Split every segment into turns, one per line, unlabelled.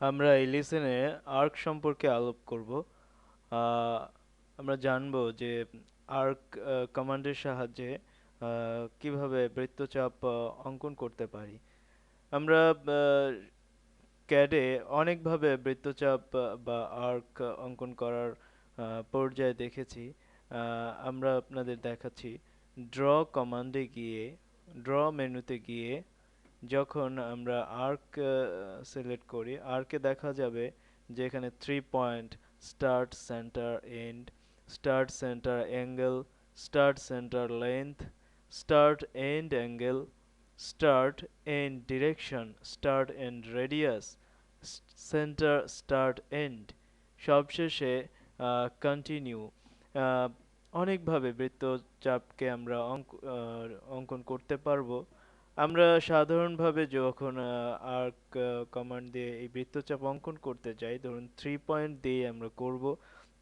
আমরা এই লেসনে আর্ক সম্পর্কে আলোপ করব। আহ, আমরা জানব যে আর্ক কমান্ডের সাহায্যে কিভাবে বৃত্তচাপ অঙ্কন করতে পারি। আমরা ক্যাডে অনেকভাবে বৃত্তচাপ বা আর্ক অঙ্কন করার পর্যায়ে দেখেছি। আমরা আপনাদের দেখাচ্ছি ড্র কমান্ডে গিয়ে, ড্র মেনুতে গিয়ে যখন আমরা আর্ক সিলেক্ট করি, আর্কে দেখা যাবে যে এখানে 3 point, start, center, end, start, center, angle, start, center, length, start, end, angle, start, end, direction, start, end, radius, center, start, end, সবশেষে কন্টিনিউ। অনেকভাবে বৃত্তচাপকে আমরা অঙ্কন করতে পারবো। আমরা সাধারণভাবে যখন আর্ক কমান্ড দিয়ে এই বৃত্তচাপ অঙ্কন করতে যাই, ধরুন 3 পয়েন্ট দিয়ে আমরা করব,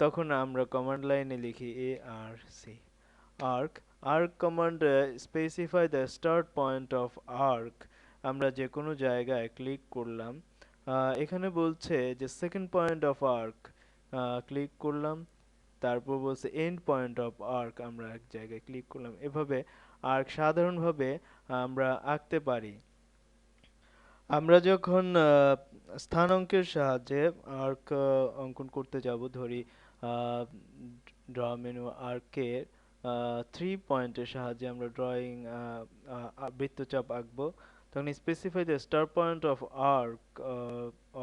তখন আমরা কমান্ড লাইনে লিখি ARC arc. Arc command specify the start point of arc. আমরা যে কোনো জায়গায় ক্লিক করলাম, এখানে বলছে যে second point of arc, click করলাম। তারপর বলছে এন্ড পয়েন্ট অফ আর্ক, আমরা এক জায়গায় ক্লিক করলাম। এভাবে আর্ক সাধারণভাবে আমরা আঁকতে পারি। আমরা যখন স্থানাঙ্কের সাহায্যে আর্ক অঙ্কন করতে যাব, ধরি ড্র মেনু আর্কের 3 পয়েন্টের সাহায্যে আমরা ড্রয়িং বৃত্তচাপ আঁকবো, তখন specify the start point of arc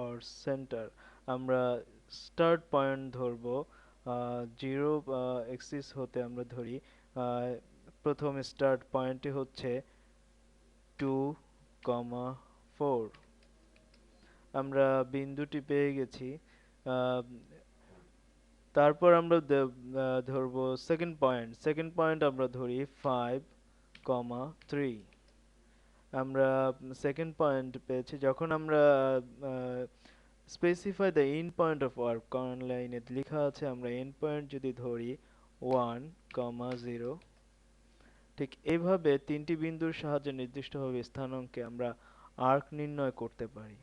or center. আমরা স্টার্ট পয়েন্ট ধরবো 0 এক্সিস হতে, আমরা ধরি প্রথম স্টার্ট পয়েন্টটি হচ্ছে 2,4। আমরা বিন্দুটি পেয়ে গেছি। আহ, তারপর আমরা ধরবো সেকেন্ড পয়েন্ট আমরা ধরি 5,3। আমরা সেকেন্ড পয়েন্ট পেয়েছি। যখন আমরা specify the end point of arc, command লাইনে লেখা আছে আমরা এন্ড পয়েন্ট যদি ধরি 1,0, ঠিক এইভাবে তিনটি বিন্দুর সাহায্যে নির্দিষ্টভাবে স্থানাঙ্কে আমরা আর্ক নির্ণয় করতে পারি।